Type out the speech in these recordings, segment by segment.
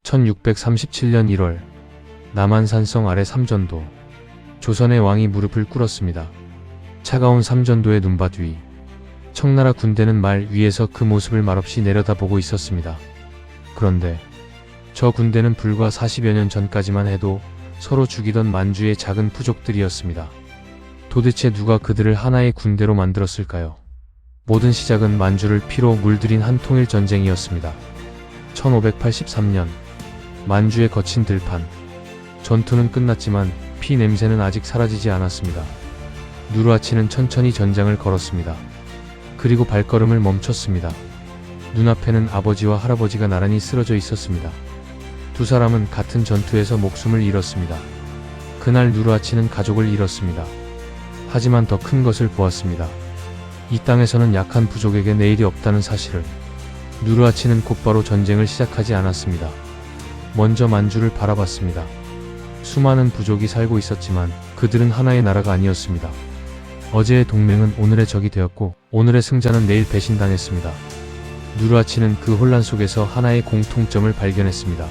1637년 1월 남한 산성 아래 삼전도. 조선의 왕이 무릎을 꿇었습니다. 차가운 삼전도의 눈밭 위. 청나라 군대는 말 위에서 그 모습을 말없이 내려다보고 있었습니다. 그런데 저 군대는 불과 40여 년 전까지만 해도 서로 죽이던 만주의 작은 부족들이었습니다. 도대체 누가 그들을 하나의 군대로 만들었을까요? 모든 시작은 만주를 피로 물들인 한 통일전쟁이었습니다. 1583년 만주의 거친 들판. 전투는 끝났지만 피 냄새는 아직 사라지지 않았습니다. 누르하치는 천천히 전장을 걸었습니다. 그리고 발걸음을 멈췄습니다. 눈앞에는 아버지와 할아버지가 나란히 쓰러져 있었습니다. 두 사람은 같은 전투에서 목숨을 잃었습니다. 그날 누르하치는 가족을 잃었습니다. 하지만 더 큰 것을 보았습니다. 이 땅에서는 약한 부족에게 내일이 없다는 사실을. 누르하치는 곧바로 전쟁을 시작하지 않았습니다. 먼저 만주를 바라봤습니다. 수많은 부족이 살고 있었지만 그들은 하나의 나라가 아니었습니다. 어제의 동맹은 오늘의 적이 되었고 오늘의 승자는 내일 배신당했습니다. 누르하치는 그 혼란 속에서 하나의 공통점을 발견했습니다.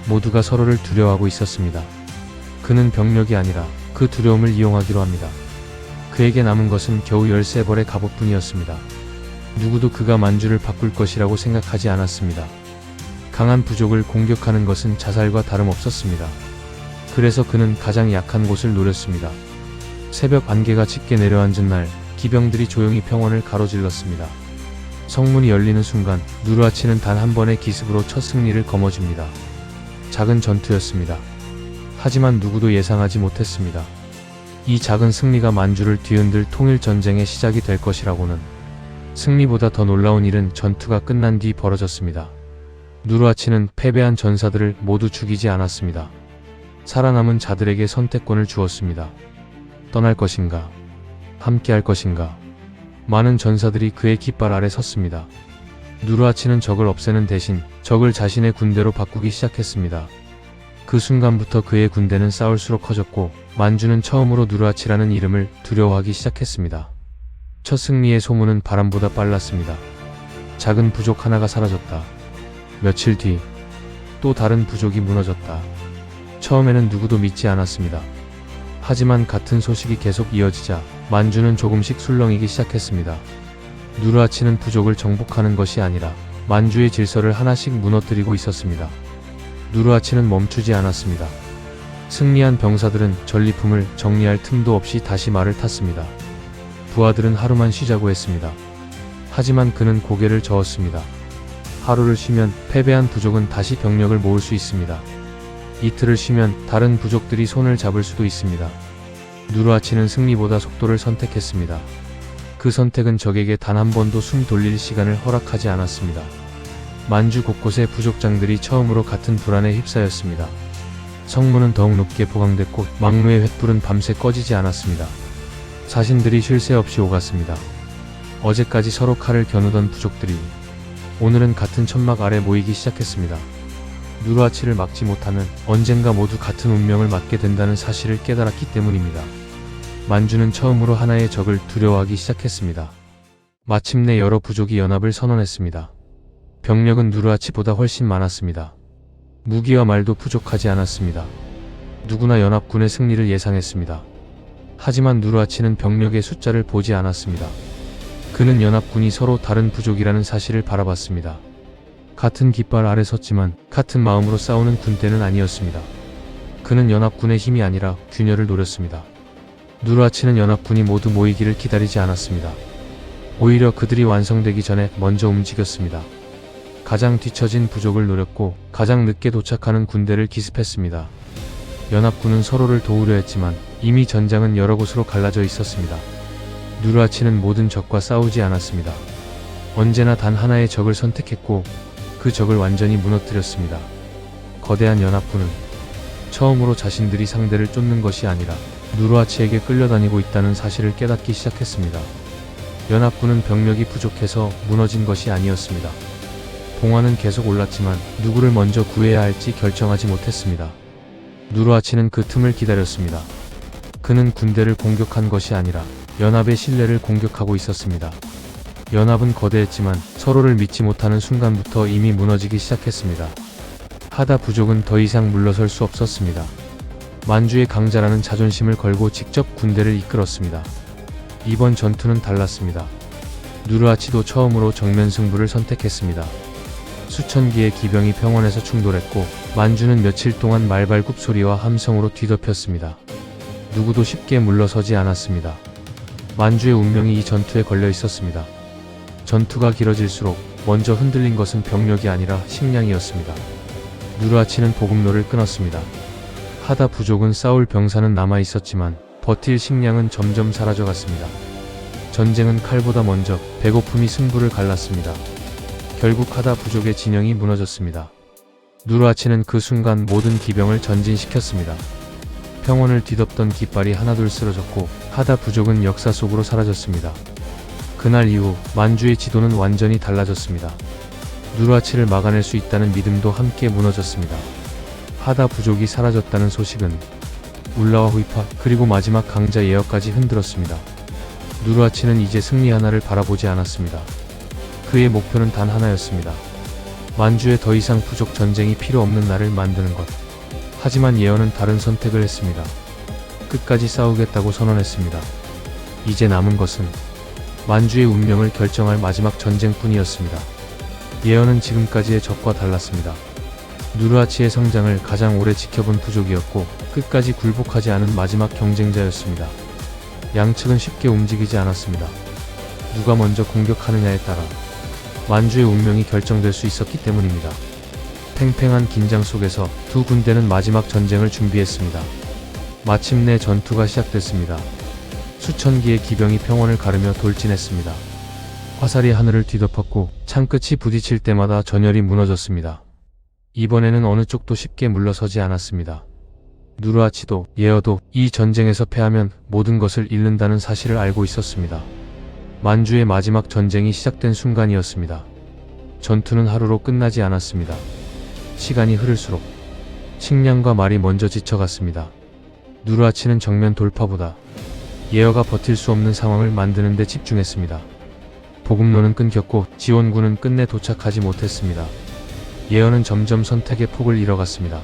모두가 서로를 두려워하고 있었습니다. 그는 병력이 아니라 그 두려움을 이용하기로 합니다. 그에게 남은 것은 겨우 13벌의 갑옷뿐이었습니다. 누구도 그가 만주를 바꿀 것이라고 생각하지 않았습니다. 강한 부족을 공격하는 것은 자살과 다름없었습니다. 그래서 그는 가장 약한 곳을 노렸습니다. 새벽 안개가 짙게 내려앉은 날, 기병들이 조용히 평원을 가로질렀습니다. 성문이 열리는 순간 누르하치는 단 한 번의 기습으로 첫 승리를 거머쥡니다. 작은 전투였습니다. 하지만 누구도 예상하지 못했습니다. 이 작은 승리가 만주를 뒤흔들 통일전쟁의 시작이 될 것이라고는. 승리보다 더 놀라운 일은 전투가 끝난 뒤 벌어졌습니다. 누르하치는 패배한 전사들을 모두 죽이지 않았습니다. 살아남은 자들에게 선택권을 주었습니다. 떠날 것인가? 함께할 것인가? 많은 전사들이 그의 깃발 아래 섰습니다. 누르하치는 적을 없애는 대신 적을 자신의 군대로 바꾸기 시작했습니다. 그 순간부터 그의 군대는 싸울수록 커졌고 만주는 처음으로 누르하치라는 이름을 두려워하기 시작했습니다. 첫 승리의 소문은 바람보다 빨랐습니다. 작은 부족 하나가 사라졌다. 며칠 뒤 또 다른 부족이 무너졌다. 처음에는 누구도 믿지 않았습니다. 하지만 같은 소식이 계속 이어지자 만주는 조금씩 술렁이기 시작했습니다. 누르하치는 부족을 정복하는 것이 아니라 만주의 질서를 하나씩 무너뜨리고 있었습니다. 누르하치는 멈추지 않았습니다. 승리한 병사들은 전리품을 정리할 틈도 없이 다시 말을 탔습니다. 부하들은 하루만 쉬자고 했습니다. 하지만 그는 고개를 저었습니다. 하루를 쉬면 패배한 부족은 다시 병력을 모을 수 있습니다. 이틀을 쉬면 다른 부족들이 손을 잡을 수도 있습니다. 누르하치는 승리보다 속도를 선택했습니다. 그 선택은 적에게 단 한 번도 숨 돌릴 시간을 허락하지 않았습니다. 만주 곳곳의 부족장들이 처음으로 같은 불안에 휩싸였습니다. 성문은 더욱 높게 보강됐고 망루의 횃불은 밤새 꺼지지 않았습니다. 자신들이 쉴 새 없이 오갔습니다. 어제까지 서로 칼을 겨누던 부족들이 오늘은 같은 천막 아래 모이기 시작했습니다. 누르하치를 막지 못하면 언젠가 모두 같은 운명을 맞게 된다는 사실을 깨달았기 때문입니다. 만주는 처음으로 하나의 적을 두려워하기 시작했습니다. 마침내 여러 부족이 연합을 선언했습니다. 병력은 누르하치보다 훨씬 많았습니다. 무기와 말도 부족하지 않았습니다. 누구나 연합군의 승리를 예상했습니다. 하지만 누르하치는 병력의 숫자를 보지 않았습니다. 그는 연합군이 서로 다른 부족이라는 사실을 바라봤습니다. 같은 깃발 아래 섰지만 같은 마음으로 싸우는 군대는 아니었습니다. 그는 연합군의 힘이 아니라 균열을 노렸습니다. 누르하치는 연합군이 모두 모이기를 기다리지 않았습니다. 오히려 그들이 완성되기 전에 먼저 움직였습니다. 가장 뒤처진 부족을 노렸고 가장 늦게 도착하는 군대를 기습했습니다. 연합군은 서로를 도우려 했지만 이미 전장은 여러 곳으로 갈라져 있었습니다. 누르하치는 모든 적과 싸우지 않았습니다. 언제나 단 하나의 적을 선택했고 그 적을 완전히 무너뜨렸습니다. 거대한 연합군은 처음으로 자신들이 상대를 쫓는 것이 아니라 누르하치에게 끌려다니고 있다는 사실을 깨닫기 시작했습니다. 연합군은 병력이 부족해서 무너진 것이 아니었습니다. 봉화는 계속 올랐지만 누구를 먼저 구해야 할지 결정하지 못했습니다. 누르하치는 그 틈을 기다렸습니다. 그는 군대를 공격한 것이 아니라 연합의 신뢰를 공격하고 있었습니다. 연합은 거대했지만 서로를 믿지 못하는 순간부터 이미 무너지기 시작했습니다. 하다 부족은 더 이상 물러설 수 없었습니다. 만주의 강자라는 자존심을 걸고 직접 군대를 이끌었습니다. 이번 전투는 달랐습니다. 누르하치도 처음으로 정면 승부를 선택했습니다. 수천 기의 기병이 평원에서 충돌했고 만주는 며칠 동안 말발굽 소리와 함성으로 뒤덮였습니다. 누구도 쉽게 물러서지 않았습니다. 만주의 운명이 이 전투에 걸려 있었습니다. 전투가 길어질수록 먼저 흔들린 것은 병력이 아니라 식량이었습니다. 누르하치는 보급로를 끊었습니다. 하다 부족은 싸울 병사는 남아 있었지만 버틸 식량은 점점 사라져갔습니다. 전쟁은 칼보다 먼저 배고픔이 승부를 갈랐습니다. 결국 하다 부족의 진영이 무너졌습니다. 누르하치는 그 순간 모든 기병을 전진시켰습니다. 평원을 뒤덮던 깃발이 하나둘 쓰러졌고 하다 부족은 역사 속으로 사라졌습니다. 그날 이후 만주의 지도는 완전히 달라졌습니다. 누르하치를 막아낼 수 있다는 믿음도 함께 무너졌습니다. 하다 부족이 사라졌다는 소식은 울라와 후이파 그리고 마지막 강자 예어까지 흔들었습니다. 누르하치는 이제 승리 하나를 바라보지 않았습니다. 그의 목표는 단 하나였습니다. 만주에 더 이상 부족 전쟁이 필요 없는 날을 만드는 것. 하지만 예언은 다른 선택을 했습니다. 끝까지 싸우겠다고 선언했습니다. 이제 남은 것은 만주의 운명을 결정할 마지막 전쟁뿐이었습니다. 예언은 지금까지의 적과 달랐습니다. 누르하치의 성장을 가장 오래 지켜본 부족이었고 끝까지 굴복하지 않은 마지막 경쟁자였습니다. 양측은 쉽게 움직이지 않았습니다. 누가 먼저 공격하느냐에 따라 만주의 운명이 결정될 수 있었기 때문입니다. 팽팽한 긴장 속에서 두 군대는 마지막 전쟁을 준비했습니다. 마침내 전투가 시작됐습니다. 수천 기의 기병이 평원을 가르며 돌진했습니다. 화살이 하늘을 뒤덮었고 창끝이 부딪힐 때마다 전열이 무너졌습니다. 이번에는 어느 쪽도 쉽게 물러서지 않았습니다. 누르하치도 예어도 이 전쟁에서 패하면 모든 것을 잃는다는 사실을 알고 있었습니다. 만주의 마지막 전쟁이 시작된 순간이었습니다. 전투는 하루로 끝나지 않았습니다. 시간이 흐를수록 식량과 말이 먼저 지쳐갔습니다. 누르하치는 정면 돌파보다 예어가 버틸 수 없는 상황을 만드는 데 집중했습니다. 보급로는 끊겼고 지원군은 끝내 도착하지 못했습니다. 예어는 점점 선택의 폭을 잃어갔습니다.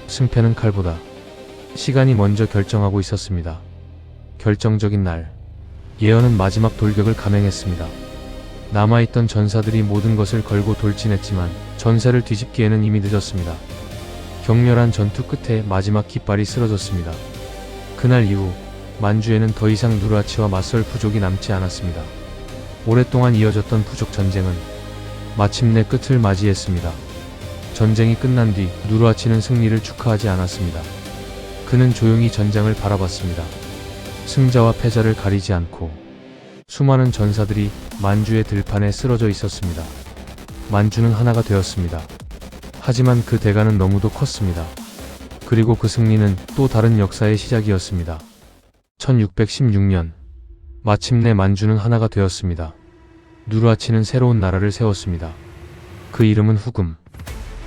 승패는 칼보다 시간이 먼저 결정하고 있었습니다. 결정적인 날, 예어는 마지막 돌격을 감행했습니다. 남아있던 전사들이 모든 것을 걸고 돌진했지만 전세를 뒤집기에는 이미 늦었습니다. 격렬한 전투 끝에 마지막 깃발이 쓰러졌습니다. 그날 이후 만주에는 더 이상 누르하치와 맞설 부족이 남지 않았습니다. 오랫동안 이어졌던 부족 전쟁은 마침내 끝을 맞이했습니다. 전쟁이 끝난 뒤 누르하치는 승리를 축하하지 않았습니다. 그는 조용히 전장을 바라봤습니다. 승자와 패자를 가리지 않고 수많은 전사들이 만주의 들판에 쓰러져 있었습니다. 만주는 하나가 되었습니다. 하지만 그 대가는 너무도 컸습니다. 그리고 그 승리는 또 다른 역사의 시작이었습니다. 1616년 마침내 만주는 하나가 되었습니다. 누르하치는 새로운 나라를 세웠습니다. 그 이름은 후금.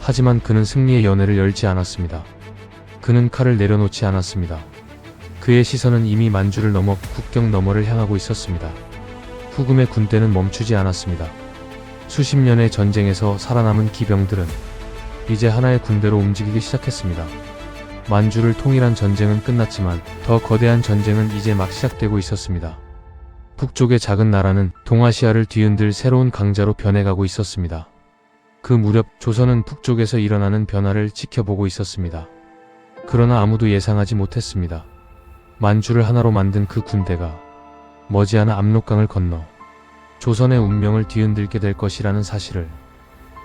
하지만 그는 승리의 연회를 열지 않았습니다. 그는 칼을 내려놓지 않았습니다. 그의 시선은 이미 만주를 넘어 국경 너머를 향하고 있었습니다. 후금의 군대는 멈추지 않았습니다. 수십 년의 전쟁에서 살아남은 기병들은 이제 하나의 군대로 움직이기 시작했습니다. 만주를 통일한 전쟁은 끝났지만 더 거대한 전쟁은 이제 막 시작되고 있었습니다. 북쪽의 작은 나라는 동아시아를 뒤흔들 새로운 강자로 변해가고 있었습니다. 그 무렵 조선은 북쪽에서 일어나는 변화를 지켜보고 있었습니다. 그러나 아무도 예상하지 못했습니다. 만주를 하나로 만든 그 군대가 머지않아 압록강을 건너 조선의 운명을 뒤흔들게 될 것이라는 사실을.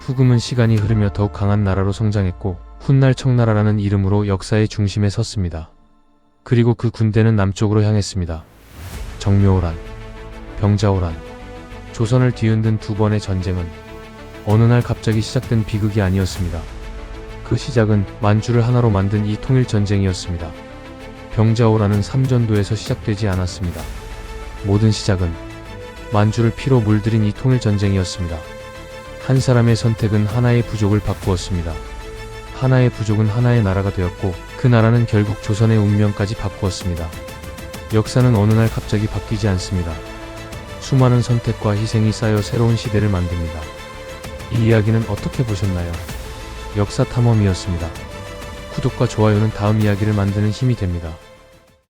후금은 시간이 흐르며 더욱 강한 나라로 성장했고 훗날 청나라라는 이름으로 역사의 중심에 섰습니다. 그리고 그 군대는 남쪽으로 향했습니다. 정묘호란, 병자호란, 조선을 뒤흔든 두 번의 전쟁은 어느 날 갑자기 시작된 비극이 아니었습니다. 그 시작은 만주를 하나로 만든 이 통일전쟁이었습니다. 병자호란은 삼전도에서 시작되지 않았습니다. 모든 시작은 만주를 피로 물들인 이 통일전쟁이었습니다. 한 사람의 선택은 하나의 부족을 바꾸었습니다. 하나의 부족은 하나의 나라가 되었고 그 나라는 결국 조선의 운명까지 바꾸었습니다. 역사는 어느 날 갑자기 바뀌지 않습니다. 수많은 선택과 희생이 쌓여 새로운 시대를 만듭니다. 이 이야기는 어떻게 보셨나요? 역사탐험이었습니다. 구독과 좋아요는 다음 이야기를 만드는 힘이 됩니다.